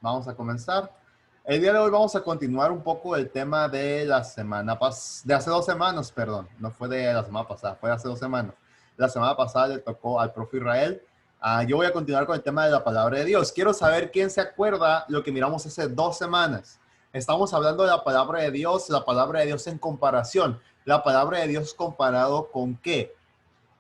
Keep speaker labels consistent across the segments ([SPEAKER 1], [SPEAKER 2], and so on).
[SPEAKER 1] Vamos a comenzar. El día de hoy vamos a continuar un poco el tema de la de hace 2 semanas, perdón. No fue de la semana pasada, fue de hace 2 semanas. La semana pasada le tocó al profe Israel. Yo voy a continuar con el tema de la palabra de Dios. Quiero saber quién se acuerda lo que miramos hace 2 semanas. Estamos hablando de la palabra de Dios en comparación. La palabra de Dios comparado con qué.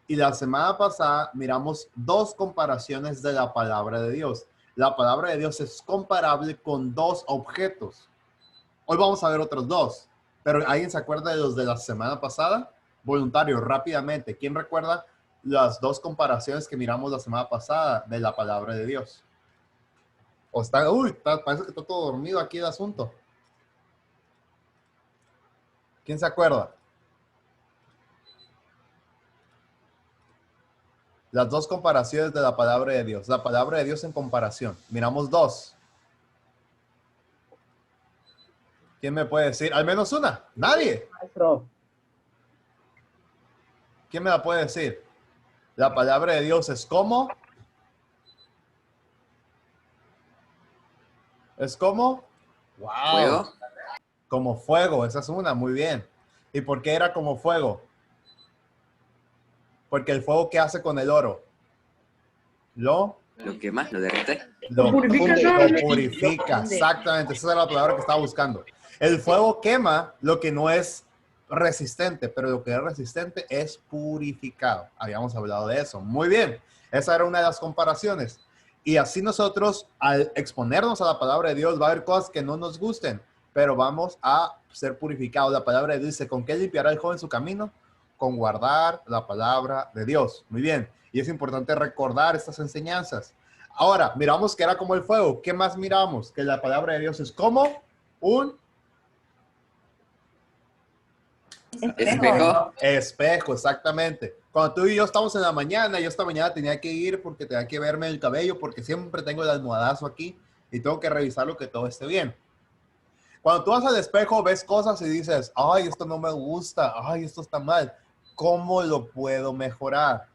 [SPEAKER 1] Y la semana pasada miramos dos comparaciones de la palabra de Dios. La palabra de Dios es comparable con dos objetos. Hoy vamos a ver otros dos. Pero ¿alguien se acuerda de los de la semana pasada? Voluntario, rápidamente. ¿Quién recuerda las dos comparaciones que miramos la semana pasada de la palabra de Dios? O está, parece que está todo dormido aquí el asunto. ¿Quién se acuerda? Las dos comparaciones de la palabra de Dios. La palabra de Dios en comparación. Miramos dos. ¿Quién me puede decir? Al menos una. Nadie.
[SPEAKER 2] Maestro.
[SPEAKER 1] ¿Quién me la puede decir? La palabra de Dios es como. ¿Es como? ¡Wow!
[SPEAKER 3] ¿Fuego?
[SPEAKER 1] Como fuego. Esa es una. Muy bien. ¿Y por qué era como fuego? Porque el fuego, ¿qué hace con el oro? Lo
[SPEAKER 3] quemas, lo derrite.
[SPEAKER 1] Lo
[SPEAKER 2] purifica.
[SPEAKER 1] purifica. Exactamente. Esa es la palabra que estaba buscando. El fuego quema lo que no es resistente, pero lo que es resistente es purificado. Habíamos hablado de eso. Muy bien. Esa era una de las comparaciones. Y así nosotros, al exponernos a la palabra de Dios, va a haber cosas que no nos gusten, pero vamos a ser purificados. La palabra de Dios dice, ¿con qué limpiará el joven su camino? Con guardar la palabra de Dios. Muy bien. Y es importante recordar estas enseñanzas. Ahora, miramos que era como el fuego. ¿Qué más miramos? Que la palabra de Dios es como un
[SPEAKER 3] Espejo.
[SPEAKER 1] espejo, exactamente. Cuando tú y yo estamos en la mañana, yo esta mañana tenía que ir porque tenía que verme el cabello, porque siempre tengo el almohadazo aquí y tengo que revisarlo que todo esté bien. Cuando tú vas al espejo, ves cosas y dices, ay, esto no me gusta, ay, esto está mal. ¿Cómo lo puedo mejorar?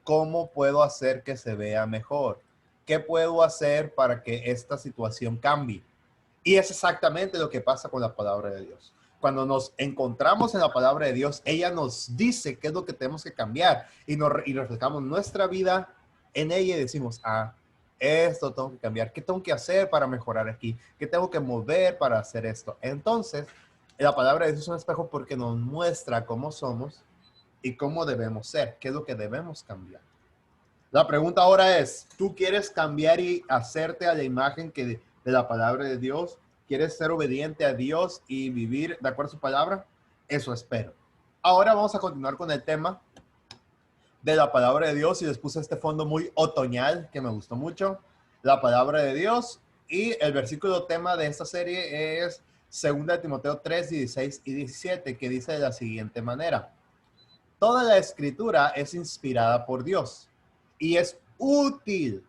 [SPEAKER 1] ¿Cómo puedo hacer que se vea mejor? ¿Qué puedo hacer para que esta situación cambie? Y es exactamente lo que pasa con la palabra de Dios. Cuando nos encontramos en la palabra de Dios, ella nos dice qué es lo que tenemos que cambiar y reflejamos nuestra vida en ella y decimos, esto tengo que cambiar. ¿Qué tengo que hacer para mejorar aquí? ¿Qué tengo que mover para hacer esto? Entonces, la palabra de Dios es un espejo porque nos muestra cómo somos y cómo debemos ser, qué es lo que debemos cambiar. La pregunta ahora es, ¿tú quieres cambiar y hacerte a la imagen de la palabra de Dios? ¿Quieres ser obediente a Dios y vivir de acuerdo a su palabra? Eso espero. Ahora vamos a continuar con el tema de la palabra de Dios y les puse este fondo muy otoñal que me gustó mucho. La palabra de Dios y el versículo tema de esta serie es 2 Timoteo 3, 16 y 17, que dice de la siguiente manera. Toda la escritura es inspirada por Dios y es útil.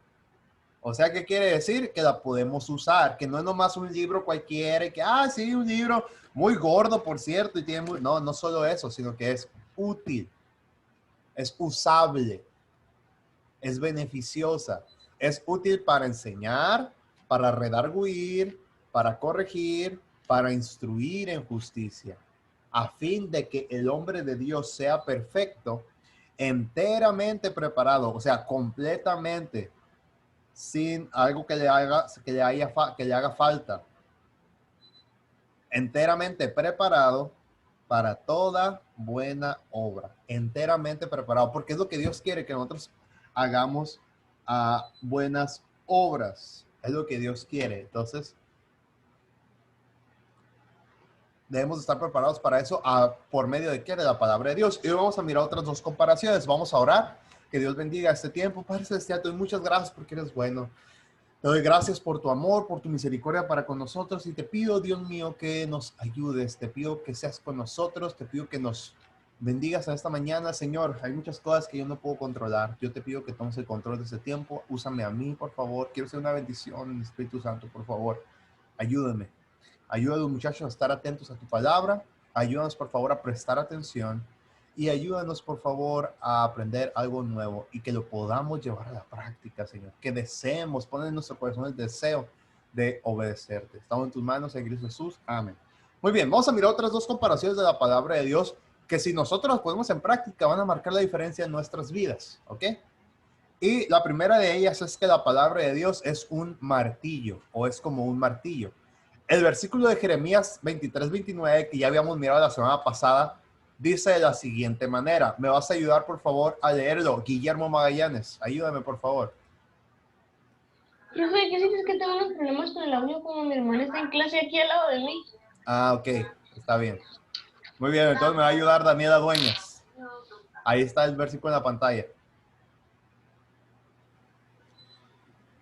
[SPEAKER 1] O sea, ¿qué quiere decir? Que la podemos usar, que no es nomás un libro cualquiera, que, sí, un libro muy gordo, por cierto, y tiene muy... No, no solo eso, sino que es útil, es usable, es beneficiosa, es útil para enseñar, para redarguir, para corregir, para instruir en justicia, a fin de que el hombre de Dios sea perfecto, enteramente preparado, o sea, completamente, sin algo que le haga falta, enteramente preparado para toda buena obra, enteramente preparado, porque es lo que Dios quiere que nosotros hagamos buenas obras, es lo que Dios quiere. Entonces, debemos estar preparados para eso por medio de ¿qué? De la palabra de Dios. Y hoy vamos a mirar otras dos comparaciones. Vamos a orar. Que Dios bendiga este tiempo. Padre Celestial, te doy muchas gracias porque eres bueno. Te doy gracias por tu amor, por tu misericordia para con nosotros. Y te pido, Dios mío, que nos ayudes. Te pido que seas con nosotros. Te pido que nos bendigas a esta mañana, Señor. Hay muchas cosas que yo no puedo controlar. Yo te pido que tomes el control de este tiempo. Úsame a mí, por favor. Quiero ser una bendición en el Espíritu Santo, por favor. Ayúdame. Ayuda a los muchachos a estar atentos a tu palabra. Ayúdanos, por favor, a prestar atención. Y ayúdanos, por favor, a aprender algo nuevo y que lo podamos llevar a la práctica, Señor. Que deseemos, poner en nuestro corazón el deseo de obedecerte. Estamos en tus manos en Cristo Jesús. Amén. Muy bien, vamos a mirar otras dos comparaciones de la palabra de Dios que si nosotros las ponemos en práctica van a marcar la diferencia en nuestras vidas, ¿ok? Y la primera de ellas es que la palabra de Dios es un martillo o es como un martillo. El versículo de Jeremías 23-29 que ya habíamos mirado la semana pasada dice de la siguiente manera. ¿Me vas a ayudar por favor a leerlo? Guillermo Magallanes, ayúdame por favor.
[SPEAKER 2] Profe, ¿qué sientes que tengo unos problemas con el audio como mi hermana está en clase aquí al lado de mí?
[SPEAKER 1] Ah, ok, está bien. Muy bien, entonces me va a ayudar Daniela Dueñas. Ahí está el versículo en la pantalla.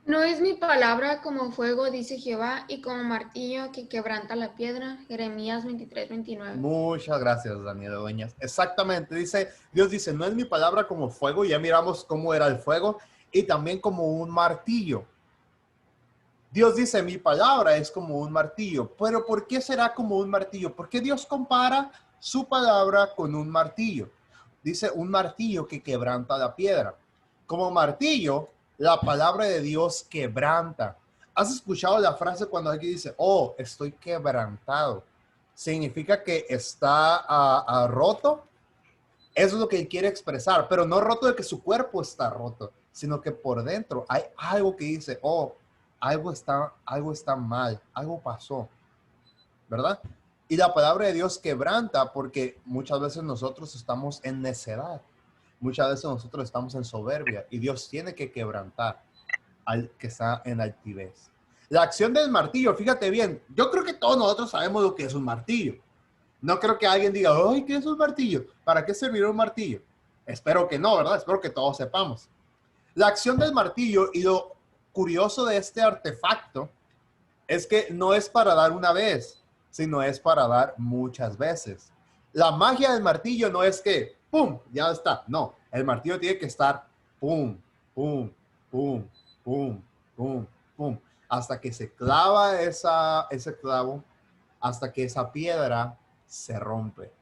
[SPEAKER 3] No es mi palabra como fuego, dice Jehová, y como martillo que quebranta la piedra. Jeremías 23-29.
[SPEAKER 1] Muchas gracias, Daniela Dueñas. Exactamente, dice, Dios dice, no es mi palabra como fuego, ya miramos cómo era el fuego, y también como un martillo. Dios dice, mi palabra es como un martillo, pero ¿por qué será como un martillo? Porque Dios compara su palabra con un martillo. Dice, un martillo que quebranta la piedra. Como martillo, la palabra de Dios quebranta. ¿Has escuchado la frase cuando alguien dice, oh, estoy quebrantado? Significa que está roto. Eso es lo que él quiere expresar, pero no roto de que su cuerpo está roto, sino que por dentro hay algo que dice, oh, algo está mal, algo pasó, ¿verdad? Y la palabra de Dios quebranta porque muchas veces nosotros estamos en necedad, muchas veces nosotros estamos en soberbia y Dios tiene que quebrantar al que está en altivez. La acción del martillo, fíjate bien, yo creo que todos nosotros sabemos lo que es un martillo. No creo que alguien diga, ay, ¿qué es un martillo? ¿Para qué servirá un martillo? Espero que no, ¿verdad? Espero que todos sepamos. La acción del martillo y lo curioso de este artefacto es que no es para dar una vez, sino es para dar muchas veces. La magia del martillo no es que, ¡pum!, ya está. No, el martillo tiene que estar ¡pum!, ¡pum!, ¡pum!, ¡pum!, ¡pum!, ¡pum!, hasta que se clava ese clavo, hasta que esa piedra se rompe.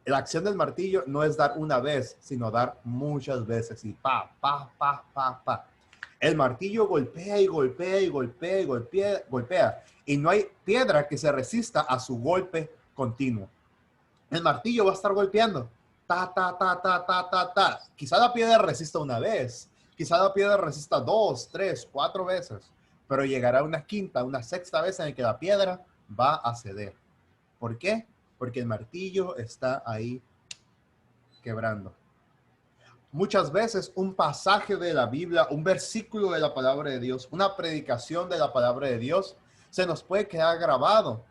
[SPEAKER 1] La acción del martillo no es dar una vez, sino dar muchas veces y pa, pa, pa, pa, pa. El martillo golpea y golpea y golpea y golpea, golpea. Y no hay piedra que se resista a su golpe continuo. El martillo va a estar golpeando. Ta, ta, ta, ta, ta, ta, ta. Quizá la piedra resista una vez. Quizá la piedra resista 2, 3, 4 veces. Pero llegará una quinta, una sexta vez en la que la piedra va a ceder. ¿Por qué? Porque el martillo está ahí quebrando. Muchas veces un pasaje de la Biblia, un versículo de la palabra de Dios, una predicación de la palabra de Dios, se nos puede quedar grabado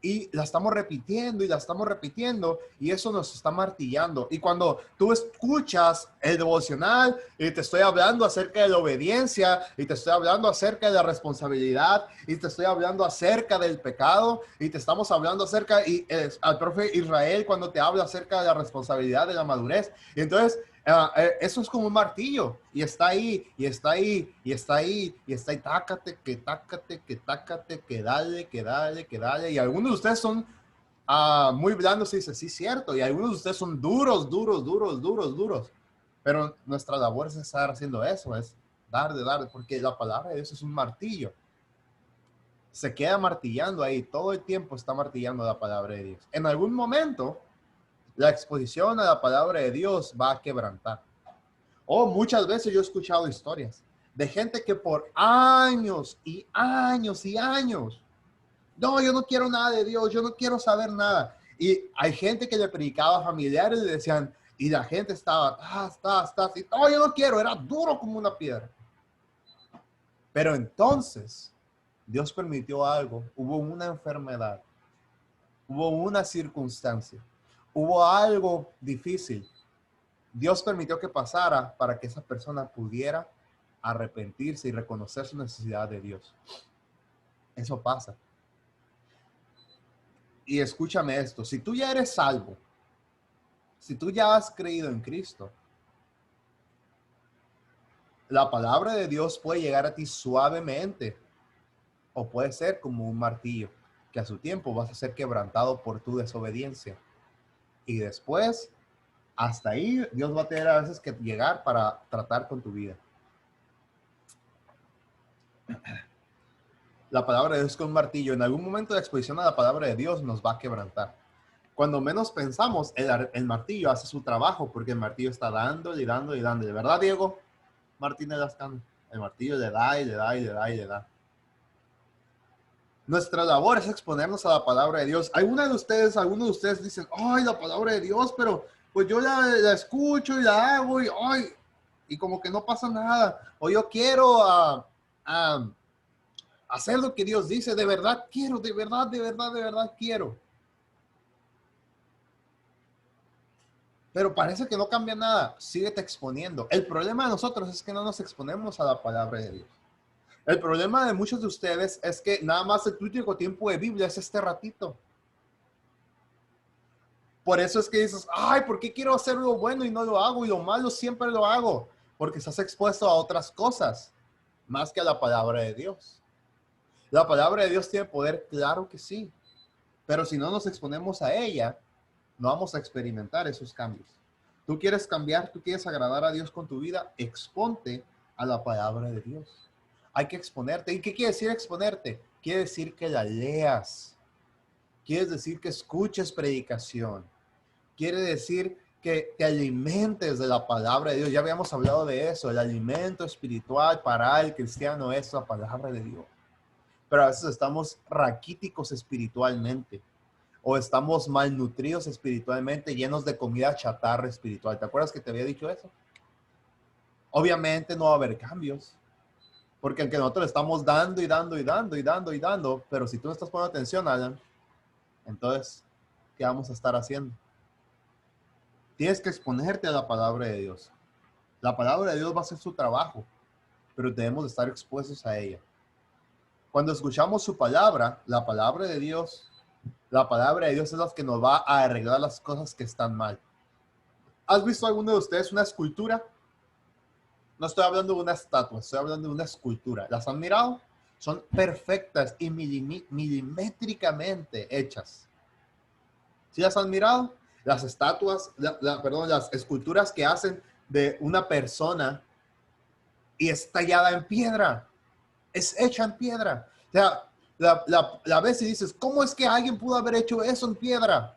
[SPEAKER 1] y la estamos repitiendo y la estamos repitiendo y eso nos está martillando. Y cuando tú escuchas el devocional y te estoy hablando acerca de la obediencia y te estoy hablando acerca de la responsabilidad y te estoy hablando acerca del pecado y te estamos hablando acerca al profe Israel cuando te habla acerca de la responsabilidad de la madurez. Y entonces eso es como un martillo y está ahí, y está ahí, y está ahí, y está ahí, tácate, que tácate, que tácate, que dale, que dale, que dale. Y algunos de ustedes son muy blandos y dicen, sí, cierto. Y algunos de ustedes son duros, duros, duros, duros, duros. Pero nuestra labor es estar haciendo eso, es darle, porque la palabra de Dios es un martillo. Se queda martillando ahí, todo el tiempo está martillando la palabra de Dios. En algún momento, la exposición a la palabra de Dios va a quebrantar. Muchas veces yo he escuchado historias de gente que por años y años y años, no, yo no quiero nada de Dios, yo no quiero saber nada. Y hay gente que le predicaba a familiares y le decían, y la gente estaba, y no, yo no quiero, era duro como una piedra. Pero entonces, Dios permitió algo, hubo una enfermedad, hubo una circunstancia, hubo algo difícil. Dios permitió que pasara para que esa persona pudiera arrepentirse y reconocer su necesidad de Dios. Eso pasa. Y escúchame esto, si tú ya eres salvo, si tú ya has creído en Cristo, la palabra de Dios puede llegar a ti suavemente o puede ser como un martillo, que a su tiempo vas a ser quebrantado por tu desobediencia. Y después, hasta ahí, Dios va a tener a veces que llegar para tratar con tu vida. La palabra de Dios es con un martillo. En algún momento de exposición a la palabra de Dios nos va a quebrantar. Cuando menos pensamos, el martillo hace su trabajo porque el martillo está dando y dando y dando. ¿De verdad, Diego Martínez Lascano? El martillo le da y le da y le da y le da. Nuestra labor es exponernos a la palabra de Dios. Algunos de ustedes dicen, ay, la palabra de Dios, pero pues yo la escucho y la hago y como que no pasa nada. O yo quiero hacer lo que Dios dice, de verdad quiero, de verdad, de verdad, de verdad quiero. Pero parece que no cambia nada. Síguete exponiendo. El problema de nosotros es que no nos exponemos a la palabra de Dios. El problema de muchos de ustedes es que nada más el único tiempo de Biblia es este ratito. Por eso es que dices, ay, ¿por qué quiero hacer lo bueno y no lo hago? Y lo malo siempre lo hago. Porque estás expuesto a otras cosas, más que a la palabra de Dios. La palabra de Dios tiene poder, claro que sí. Pero si no nos exponemos a ella, no vamos a experimentar esos cambios. Tú quieres cambiar, tú quieres agradar a Dios con tu vida, exponte a la palabra de Dios. Hay que exponerte. ¿Y qué quiere decir exponerte? Quiere decir que la leas. Quiere decir que escuches predicación. Quiere decir que te alimentes de la palabra de Dios. Ya habíamos hablado de eso. El alimento espiritual para el cristiano es la palabra de Dios. Pero a veces estamos raquíticos espiritualmente. O estamos malnutridos espiritualmente, llenos de comida chatarra espiritual. ¿Te acuerdas que te había dicho eso? Obviamente no va a haber cambios. Porque aunque nosotros le estamos dando y dando y dando y dando y dando, pero si tú no estás poniendo atención, Alan, entonces, ¿qué vamos a estar haciendo? Tienes que exponerte a la palabra de Dios. La palabra de Dios va a hacer su trabajo, pero debemos estar expuestos a ella. Cuando escuchamos su palabra, la palabra de Dios es la que nos va a arreglar las cosas que están mal. ¿Has visto alguno de ustedes una escultura? No estoy hablando de una estatua, estoy hablando de una escultura. ¿Las han mirado? Son perfectas y milimétricamente hechas. ¿Sí las han mirado? Las estatuas, las esculturas que hacen de una persona y es tallada en piedra. Es hecha en piedra. O sea, la ves y dices, ¿cómo es que alguien pudo haber hecho eso en piedra?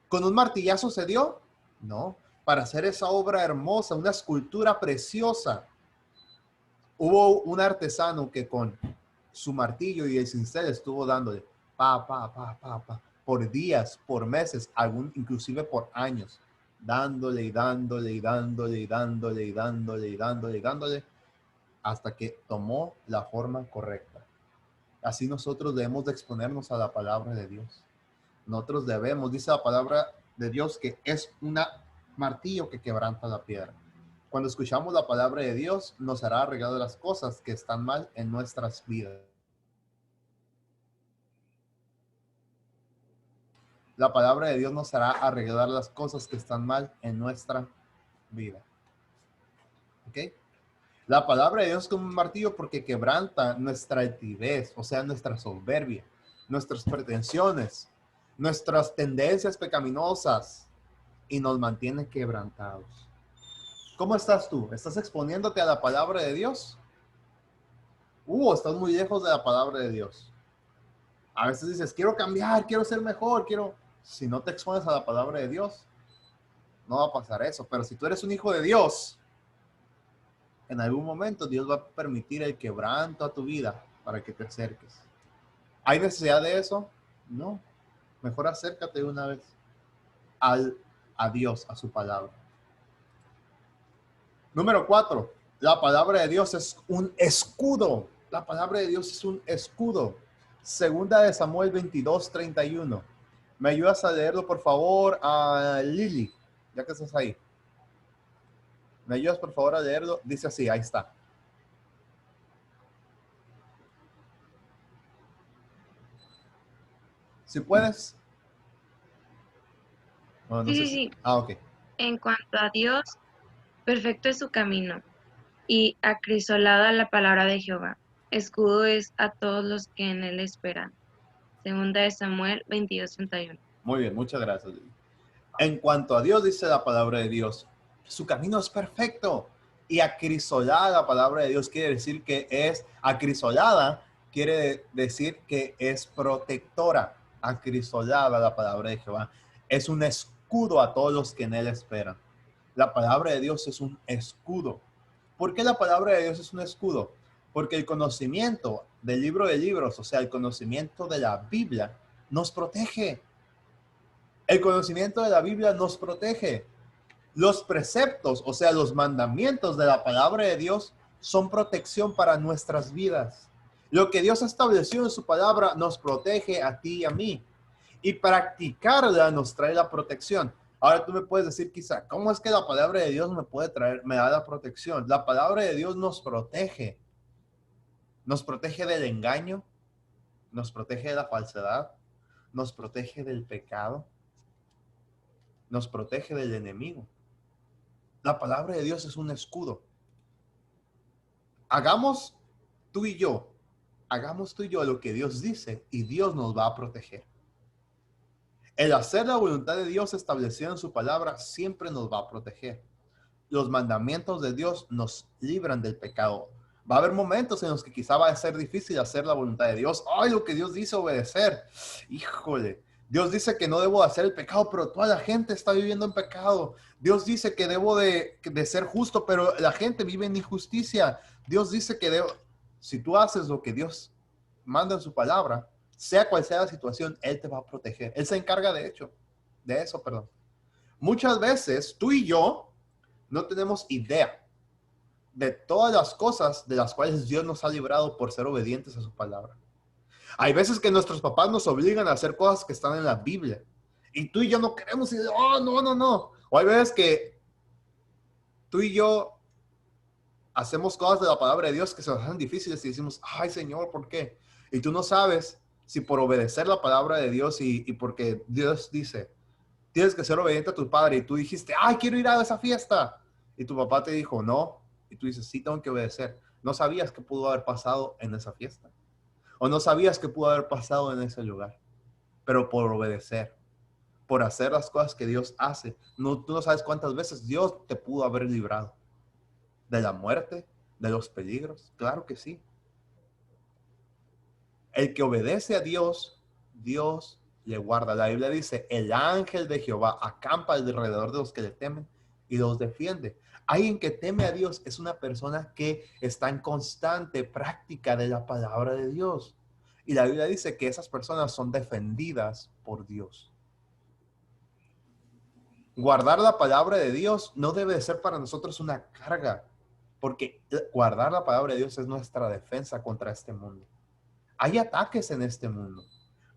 [SPEAKER 1] ¿Con un martillazo se dio? No. Para hacer esa obra hermosa, una escultura preciosa, hubo un artesano que con su martillo y el cincel estuvo dándole por días, por meses, inclusive por años, dándole y dándole y dándole y dándole y dándole y dándole y dándole hasta que tomó la forma correcta. Así nosotros debemos de exponernos a la palabra de Dios. Nosotros debemos, dice la palabra de Dios, que es un martillo que quebranta la piedra. Cuando escuchamos la palabra de Dios, nos hará arreglar las cosas que están mal en nuestras vidas. La palabra de Dios nos hará arreglar las cosas que están mal en nuestra vida. ¿Ok? La palabra de Dios es como un martillo porque quebranta nuestra altivez, o sea, nuestra soberbia, nuestras pretensiones, nuestras tendencias pecaminosas y nos mantiene quebrantados. ¿Cómo estás tú? ¿Estás exponiéndote a la palabra de Dios? Estás muy lejos de la palabra de Dios. A veces dices, quiero cambiar, quiero ser mejor, Si no te expones a la palabra de Dios, no va a pasar eso. Pero si tú eres un hijo de Dios, en algún momento Dios va a permitir el quebranto a tu vida para que te acerques. ¿Hay necesidad de eso? No. Mejor acércate una vez a Dios, a su palabra. Número 4. La palabra de Dios es un escudo. La palabra de Dios es un escudo. Segunda de Samuel 22:31. ¿Me ayudas a leerlo, por favor, a Lili? Ya que estás ahí. ¿Me ayudas, por favor, a leerlo? Dice así, ahí está. ¿Sí puedes? Bueno, no sé si...
[SPEAKER 4] Sí.
[SPEAKER 1] ok.
[SPEAKER 4] En cuanto a Dios, perfecto es su camino, y acrisolada la palabra de Jehová. Escudo es a todos los que en él esperan. Segunda de Samuel 22:31.
[SPEAKER 1] Muy bien, muchas gracias, Lili. En cuanto a Dios, dice la palabra de Dios, su camino es perfecto. Y acrisolada, la palabra de Dios quiere decir que es acrisolada, quiere decir que es protectora. Acrisolada, la palabra de Jehová, es un escudo a todos los que en él esperan. La palabra de Dios es un escudo. ¿Por qué la palabra de Dios es un escudo? Porque el conocimiento del libro de libros, o sea, el conocimiento de la Biblia, nos protege. El conocimiento de la Biblia nos protege. Los preceptos, o sea, los mandamientos de la palabra de Dios son protección para nuestras vidas. Lo que Dios ha establecido en su palabra nos protege a ti y a mí. Y practicarla nos trae la protección. Ahora tú me puedes decir quizá, ¿cómo es que la palabra de Dios me da la protección? La palabra de Dios nos protege. Nos protege del engaño, nos protege de la falsedad, nos protege del pecado, nos protege del enemigo. La palabra de Dios es un escudo. Hagamos tú y yo lo que Dios dice y Dios nos va a proteger. El hacer la voluntad de Dios establecida en su palabra siempre nos va a proteger. Los mandamientos de Dios nos libran del pecado. Va a haber momentos en los que quizá va a ser difícil hacer la voluntad de Dios. Ay, lo que Dios dice obedecer. Híjole, Dios dice que no debo hacer el pecado, pero toda la gente está viviendo en pecado. Dios dice que debo de ser justo, pero la gente vive en injusticia. Dios dice que si tú haces lo que Dios manda en su palabra, sea cual sea la situación, Él te va a proteger. Él se encarga de eso. Muchas veces tú y yo no tenemos idea de todas las cosas de las cuales Dios nos ha librado por ser obedientes a su palabra. Hay veces que nuestros papás nos obligan a hacer cosas que están en la Biblia y tú y yo no queremos y no. O hay veces que tú y yo hacemos cosas de la palabra de Dios que se nos hacen difíciles y decimos, ay Señor, ¿por qué? Y tú no sabes si por obedecer la palabra de Dios y porque Dios dice, tienes que ser obediente a tu padre y tú dijiste, ay, quiero ir a esa fiesta. Y tu papá te dijo, no. Y tú dices, sí, tengo que obedecer. No sabías qué pudo haber pasado en esa fiesta. O no sabías qué pudo haber pasado en ese lugar. Pero por obedecer, por hacer las cosas que Dios hace, tú no sabes cuántas veces Dios te pudo haber librado. De la muerte, de los peligros. Claro que sí. El que obedece a Dios, Dios le guarda. La Biblia dice, el ángel de Jehová acampa alrededor de los que le temen y los defiende. Alguien que teme a Dios es una persona que está en constante práctica de la palabra de Dios. Y la Biblia dice que esas personas son defendidas por Dios. Guardar la palabra de Dios no debe de ser para nosotros una carga, porque guardar la palabra de Dios es nuestra defensa contra este mundo. Hay ataques en este mundo.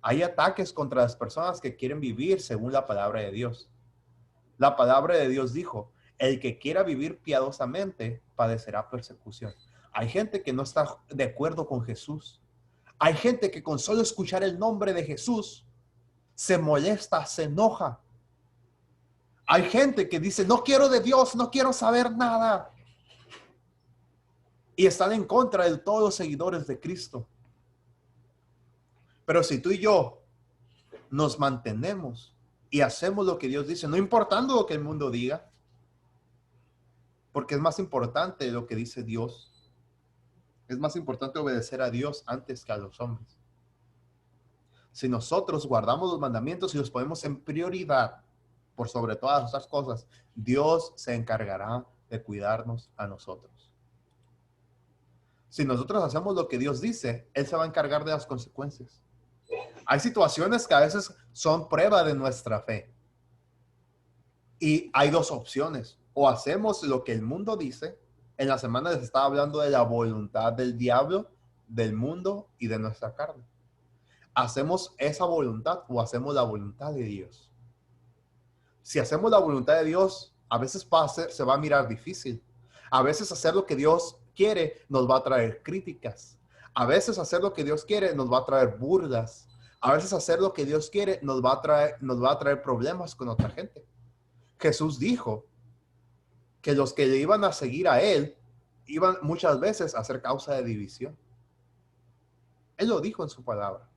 [SPEAKER 1] Hay ataques contra las personas que quieren vivir según la palabra de Dios. La palabra de Dios dijo, el que quiera vivir piadosamente padecerá persecución. Hay gente que no está de acuerdo con Jesús. Hay gente que con solo escuchar el nombre de Jesús se molesta, se enoja. Hay gente que dice, no quiero de Dios, no quiero saber nada. Y están en contra de todos los seguidores de Cristo. Pero si tú y yo nos mantenemos y hacemos lo que Dios dice, no importando lo que el mundo diga, porque es más importante lo que dice Dios. Es más importante obedecer a Dios antes que a los hombres. Si nosotros guardamos los mandamientos y los ponemos en prioridad por sobre todas otras cosas, Dios se encargará de cuidarnos a nosotros. Si nosotros hacemos lo que Dios dice, Él se va a encargar de las consecuencias. Hay situaciones que a veces son prueba de nuestra fe. Y hay dos opciones. O hacemos lo que el mundo dice. En la semana les estaba hablando de la voluntad del diablo, del mundo y de nuestra carne. ¿Hacemos esa voluntad o hacemos la voluntad de Dios? Si hacemos la voluntad de Dios, a veces se va a mirar difícil. A veces hacer lo que Dios quiere nos va a traer críticas. A veces hacer lo que Dios quiere nos va a traer burlas. A veces hacer lo que Dios quiere nos va a traer problemas con otra gente. Jesús dijo que los que le iban a seguir a Él iban muchas veces a ser causa de división. Él lo dijo en su palabra.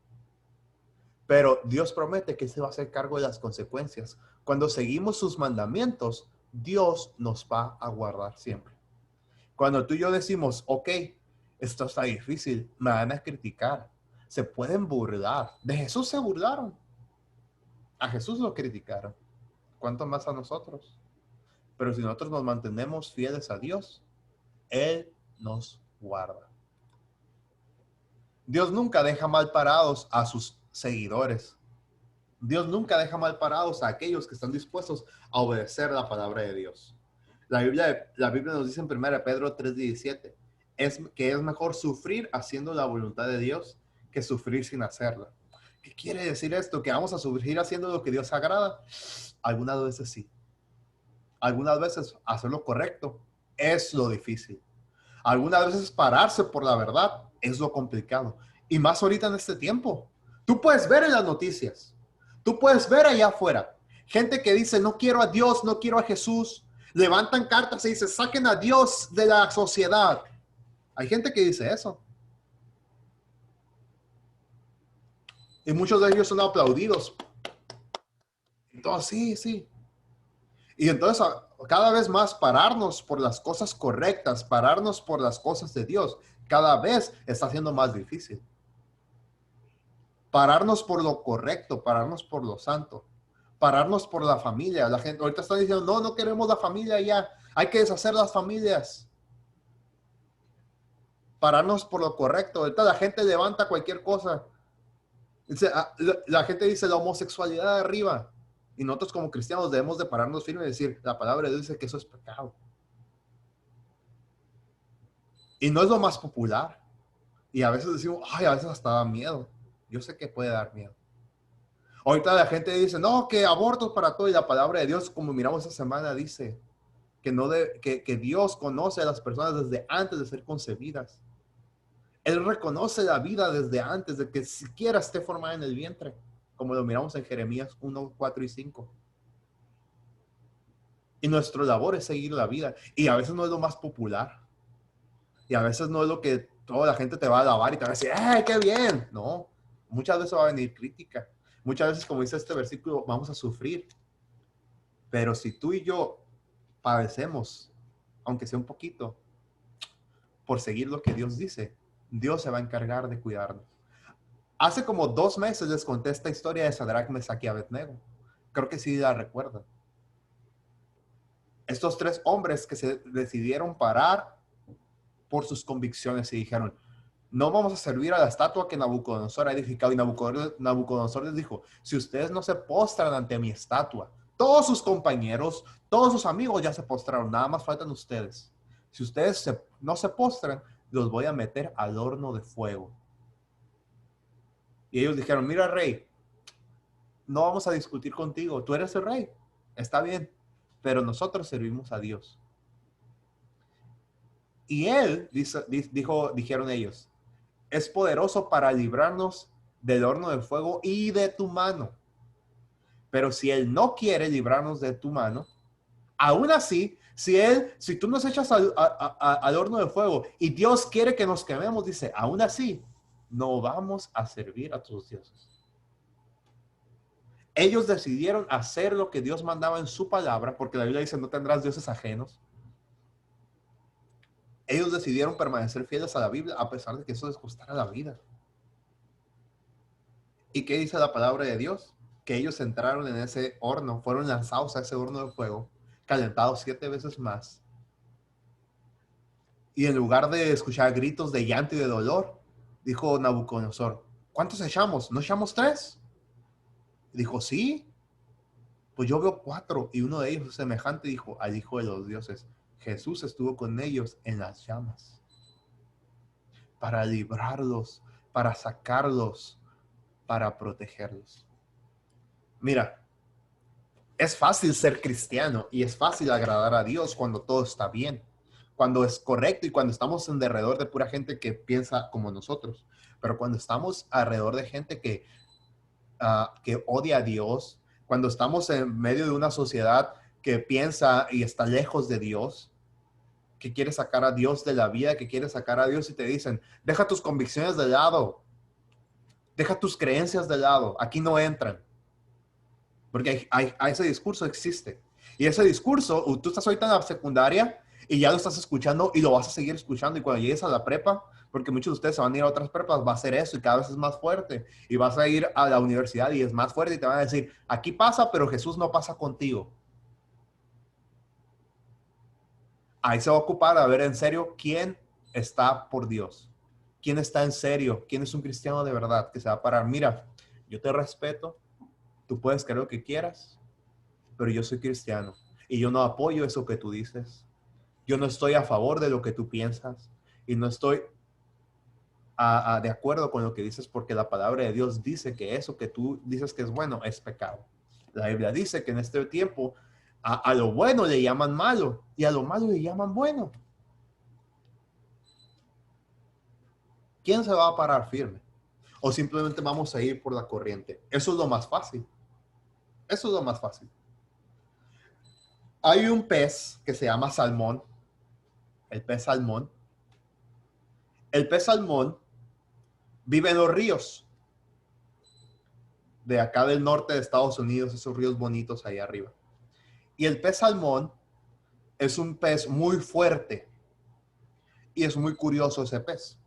[SPEAKER 1] Pero Dios promete que Él se va a hacer cargo de las consecuencias. Cuando seguimos sus mandamientos, Dios nos va a guardar siempre. Cuando tú y yo decimos, ok, esto está difícil, me van a criticar, se pueden burlar. De Jesús se burlaron. A Jesús lo criticaron. ¿Cuánto más a nosotros? Pero si nosotros nos mantenemos fieles a Dios, Él nos guarda. Dios nunca deja mal parados a sus seguidores. Dios nunca deja mal parados a aquellos que están dispuestos a obedecer la palabra de Dios. La Biblia nos dice en 1 Pedro 3:17 que es mejor sufrir haciendo la voluntad de Dios que sufrir sin hacerla. ¿Qué quiere decir esto? ¿Que vamos a sufrir haciendo lo que Dios agrada? Algunas veces sí. Algunas veces hacer lo correcto es lo difícil. Algunas veces pararse por la verdad es lo complicado. Y más ahorita en este tiempo. Tú puedes ver en las noticias. Tú puedes ver allá afuera. Gente que dice, no quiero a Dios, no quiero a Jesús. Levantan cartas y dicen, saquen a Dios de la sociedad. Hay gente que dice eso. Y muchos de ellos son aplaudidos. Entonces, sí, sí. Y entonces, cada vez más pararnos por las cosas correctas, pararnos por las cosas de Dios, cada vez está siendo más difícil. Pararnos por lo correcto, pararnos por lo santo, pararnos por la familia. La gente ahorita está diciendo, no, no queremos la familia ya, hay que deshacer las familias. Pararnos por lo correcto. Ahorita la gente levanta cualquier cosa. La gente dice la homosexualidad de arriba. Y nosotros como cristianos debemos de pararnos firmes y decir, la palabra de Dios dice que eso es pecado. Y no es lo más popular. Y a veces decimos, ay, a veces hasta da miedo. Yo sé que puede dar miedo. Ahorita la gente dice, no, que abortos para todo. Y la palabra de Dios, como miramos esta semana, dice que Dios conoce a las personas desde antes de ser concebidas. Él reconoce la vida desde antes de que siquiera esté formada en el vientre. Como lo miramos en Jeremías 1, 4 y 5. Y nuestra labor es seguir la vida. Y a veces no es lo más popular. Y a veces no es lo que toda la gente te va a alabar y te va a decir, ¡ay, qué bien! No, muchas veces va a venir crítica. Muchas veces, como dice este versículo, vamos a sufrir. Pero si tú y yo padecemos, aunque sea un poquito, por seguir lo que Dios dice, Dios se va a encargar de cuidarnos. Hace como 2 meses les conté esta historia de Sadrach, Mesach y Abednego. Creo que sí la recuerdan. Estos 3 hombres que se decidieron parar por sus convicciones y dijeron, no vamos a servir a la estatua que Nabucodonosor ha edificado. Y Nabucodonosor les dijo, si ustedes no se postran ante mi estatua, todos sus compañeros, todos sus amigos ya se postraron, nada más faltan ustedes. Si ustedes no se postran, los voy a meter al horno de fuego. Y ellos dijeron, mira, rey, no vamos a discutir contigo. Tú eres el rey. Está bien. Pero nosotros servimos a Dios. Y él, dijeron ellos, es poderoso para librarnos del horno de fuego y de tu mano. Pero si él no quiere librarnos de tu mano, aún así, si tú nos echas al horno de fuego y Dios quiere que nos quememos, dice, aún así, no vamos a servir a tus dioses. Ellos decidieron hacer lo que Dios mandaba en su palabra, porque la Biblia dice, no tendrás dioses ajenos. Ellos decidieron permanecer fieles a la Biblia, a pesar de que eso les costara la vida. ¿Y qué dice la palabra de Dios? Que ellos entraron en ese horno, fueron lanzados a ese horno de fuego, calentados 7 veces más. Y en lugar de escuchar gritos de llanto y de dolor, dijo Nabucodonosor, ¿cuántos echamos? ¿No echamos 3? Y dijo, sí. Pues yo veo 4 y uno de ellos es semejante, dijo, al Hijo de los dioses. Jesús estuvo con ellos en las llamas para librarlos, para sacarlos, para protegerlos. Mira, es fácil ser cristiano y es fácil agradar a Dios cuando todo está bien, cuando es correcto y cuando estamos en derredor de pura gente que piensa como nosotros. Pero cuando estamos alrededor de gente que odia a Dios, cuando estamos en medio de una sociedad que piensa y está lejos de Dios, que quiere sacar a Dios de la vida, que quiere sacar a Dios y te dicen, deja tus convicciones de lado, deja tus creencias de lado, aquí no entran. Porque ese discurso existe. Y ese discurso, tú estás ahorita en la secundaria Y ya lo estás escuchando y lo vas a seguir escuchando. Y cuando llegues a la prepa, porque muchos de ustedes se van a ir a otras prepas, va a ser eso y cada vez es más fuerte. Y vas a ir a la universidad y es más fuerte y te van a decir, aquí pasa, pero Jesús no pasa contigo. Ahí se va a ocupar a ver en serio quién está por Dios. ¿Quién está en serio? ¿Quién es un cristiano de verdad? Que se va a parar. Mira, yo te respeto. Tú puedes creer lo que quieras, pero yo soy cristiano. Y yo no apoyo eso que tú dices. Yo no estoy a favor de lo que tú piensas. Y no estoy de acuerdo con lo que dices porque la palabra de Dios dice que eso que tú dices que es bueno es pecado. La Biblia dice que en este tiempo a lo bueno le llaman malo y a lo malo le llaman bueno. ¿Quién se va a parar firme? O simplemente vamos a ir por la corriente. Eso es lo más fácil. Eso es lo más fácil. Hay un pez que se llama salmón. El pez salmón. El pez salmón vive en los ríos. De acá del norte de Estados Unidos, esos ríos bonitos ahí arriba. Y el pez salmón es un pez muy fuerte. Y es muy curioso ese pez.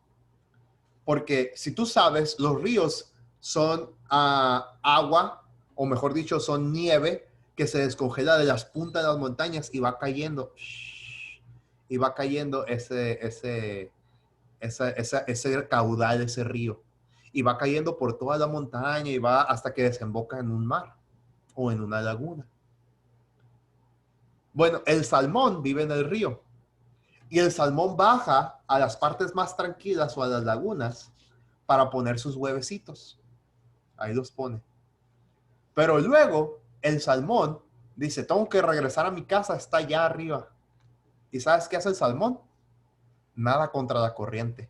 [SPEAKER 1] Porque si tú sabes, los ríos son agua, o mejor dicho, son nieve que se descongela de las puntas de las montañas y va cayendo. Y va cayendo ese caudal, ese río. Y va cayendo por toda la montaña y va hasta que desemboca en un mar o en una laguna. Bueno, el salmón vive en el río. Y el salmón baja a las partes más tranquilas o a las lagunas para poner sus huevecitos. Ahí los pone. Pero luego el salmón dice, tengo que regresar a mi casa, está allá arriba. ¿Y sabes qué hace el salmón? Nada contra la corriente.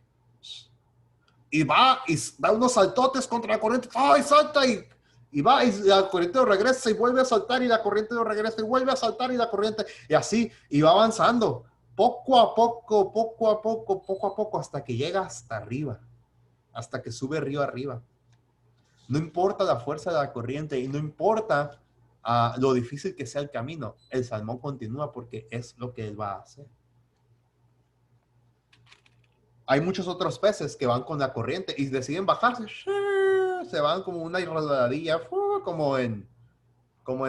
[SPEAKER 1] Y va y da unos saltotes contra la corriente. ¡Ay, salta! Y va y la corriente lo regresa y vuelve a saltar y la corriente lo regresa y vuelve a saltar y la corriente. Y así, y va avanzando. Poco a poco, poco a poco, poco a poco, hasta que llega hasta arriba, hasta que sube río arriba. No importa la fuerza de la corriente y no importa lo difícil que sea el camino, el salmón continúa porque es lo que él va a hacer. Hay muchos otros peces que van con la corriente y deciden bajarse, se van como una resbaladilla, como en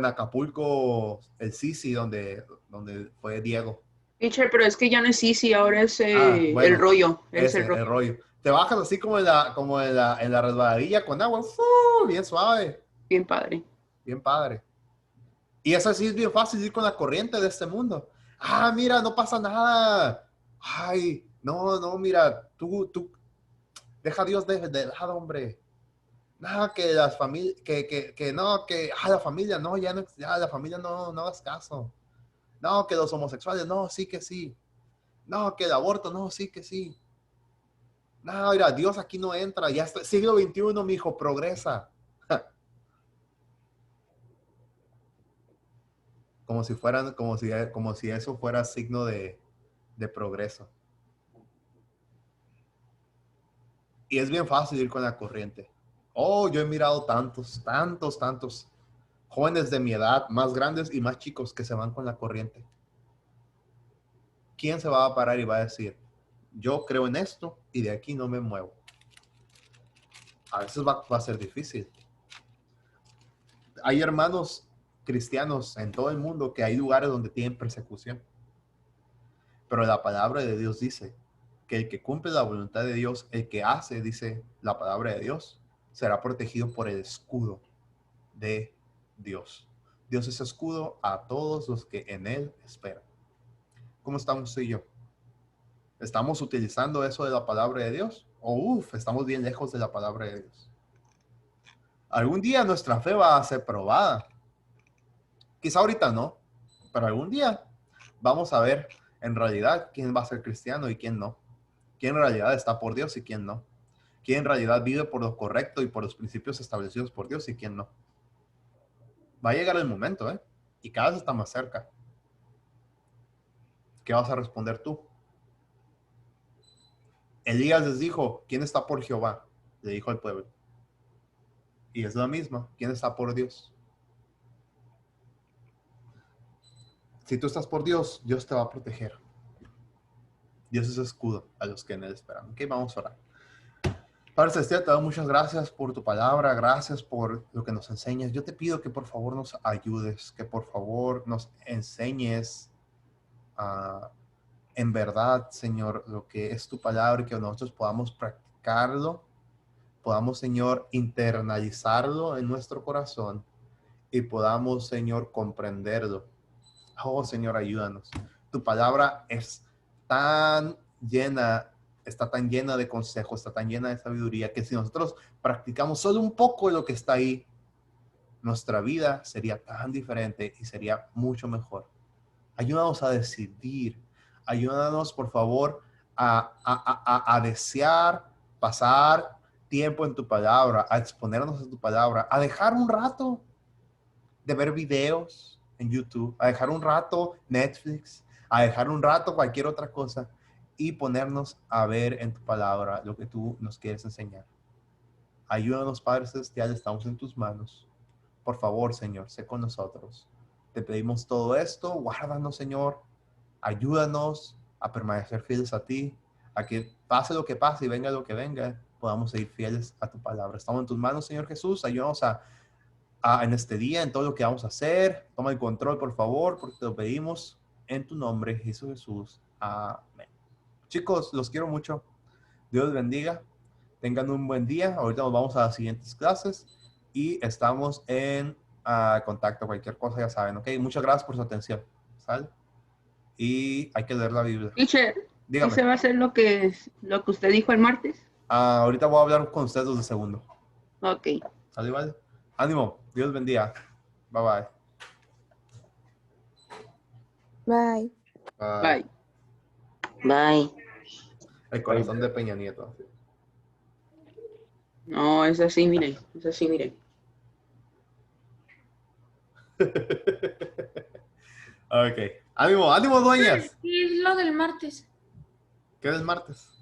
[SPEAKER 1] Acapulco, el Sisi, donde fue Diego.
[SPEAKER 5] Teacher, pero es que ya no es Sisi, ahora es
[SPEAKER 1] Bueno,
[SPEAKER 5] el rollo. Es
[SPEAKER 1] ese, el rollo. Te bajas así como en la resbaladilla con agua, bien suave.
[SPEAKER 5] Bien padre.
[SPEAKER 1] Bien padre. Y eso sí es bien fácil ir con la corriente de este mundo. Mira, no pasa nada. Ay, no, mira, tú, deja a Dios de lado, hombre. Nada, que las familias, la familia, no, ya la familia no hagas caso. No, que los homosexuales, no, sí que sí. No, que el aborto, no, sí que sí. No, mira, Dios aquí no entra. Ya está, siglo XXI, mijo, progresa. Como si eso fuera signo de progreso. Y es bien fácil ir con la corriente. Yo he mirado tantos jóvenes de mi edad, más grandes y más chicos que se van con la corriente. ¿Quién se va a parar y va a decir, yo creo en esto y de aquí no me muevo? A veces va a ser difícil. Hay hermanos cristianos en todo el mundo que hay lugares donde tienen persecución. Pero la palabra de Dios dice que el que cumple la voluntad de Dios, el que hace, dice la palabra de Dios, será protegido por el escudo de Dios. Dios es escudo a todos los que en Él esperan. ¿Cómo estamos tú y yo? ¿Estamos utilizando eso de la palabra de Dios? ¿O estamos bien lejos de la palabra de Dios? Algún día nuestra fe va a ser probada. Quizá ahorita no, pero algún día vamos a ver en realidad quién va a ser cristiano y quién no. Quién en realidad está por Dios y quién no. Quién en realidad vive por lo correcto y por los principios establecidos por Dios y quién no. Va a llegar el momento, ¿eh? Y cada vez está más cerca. ¿Qué vas a responder tú? Elías les dijo, ¿quién está por Jehová? Le dijo al pueblo. Y es lo mismo, ¿quién está por Dios? Si tú estás por Dios, Dios te va a proteger. Dios es escudo a los que en Él esperan. Ok, vamos a orar. Padre Celestial, te doy muchas gracias por tu palabra, gracias por lo que nos enseñas. Yo te pido que por favor nos ayudes, que por favor nos enseñes en verdad, Señor, lo que es tu palabra y que nosotros podamos practicarlo, podamos, Señor, internalizarlo en nuestro corazón y podamos, Señor, comprenderlo. Oh, Señor, ayúdanos. Tu palabra es tan llena, está tan llena de consejos, está tan llena de sabiduría, que si nosotros practicamos solo un poco de lo que está ahí, nuestra vida sería tan diferente y sería mucho mejor. Ayúdanos a decidir. Ayúdanos, por favor, a desear pasar tiempo en tu palabra, a exponernos a tu palabra, a dejar un rato de ver videos en YouTube, a dejar un rato Netflix, a dejar un rato cualquier otra cosa y ponernos a ver en tu palabra lo que tú nos quieres enseñar. Ayúdanos, Padre Celestial, estamos en tus manos. Por favor, Señor, sé con nosotros. Te pedimos todo esto, guárdanos, Señor. Ayúdanos a permanecer fieles a ti, a que pase lo que pase y venga lo que venga, podamos seguir fieles a tu palabra. Estamos en tus manos, Señor Jesús. Ayúdanos en este día, en todo lo que vamos a hacer. Toma el control, por favor, porque te lo pedimos en tu nombre, Jesús. Amén. Chicos, los quiero mucho. Dios les bendiga. Tengan un buen día. Ahorita nos vamos a las siguientes clases y estamos en contacto. Cualquier cosa ya saben, ¿ok? Muchas gracias por su atención. ¿Sale? Y hay que leer la Biblia.
[SPEAKER 5] Teacher, ¿sí
[SPEAKER 1] Dígame.
[SPEAKER 5] se va a hacer lo que usted dijo el martes?
[SPEAKER 1] Ahorita voy a hablar con ustedes de segundo.
[SPEAKER 5] Ok.
[SPEAKER 1] ¿Sale, vale? Ánimo. Dios bendiga. Bye, bye.
[SPEAKER 3] Bye.
[SPEAKER 5] Bye.
[SPEAKER 6] Bye.
[SPEAKER 1] El corazón de Peña Nieto.
[SPEAKER 5] No, es así, mire. Es así, mire.
[SPEAKER 1] Ok. Ánimo, ánimo, dueñas.
[SPEAKER 3] ¿Qué es lo del martes?
[SPEAKER 1] ¿Qué es el martes?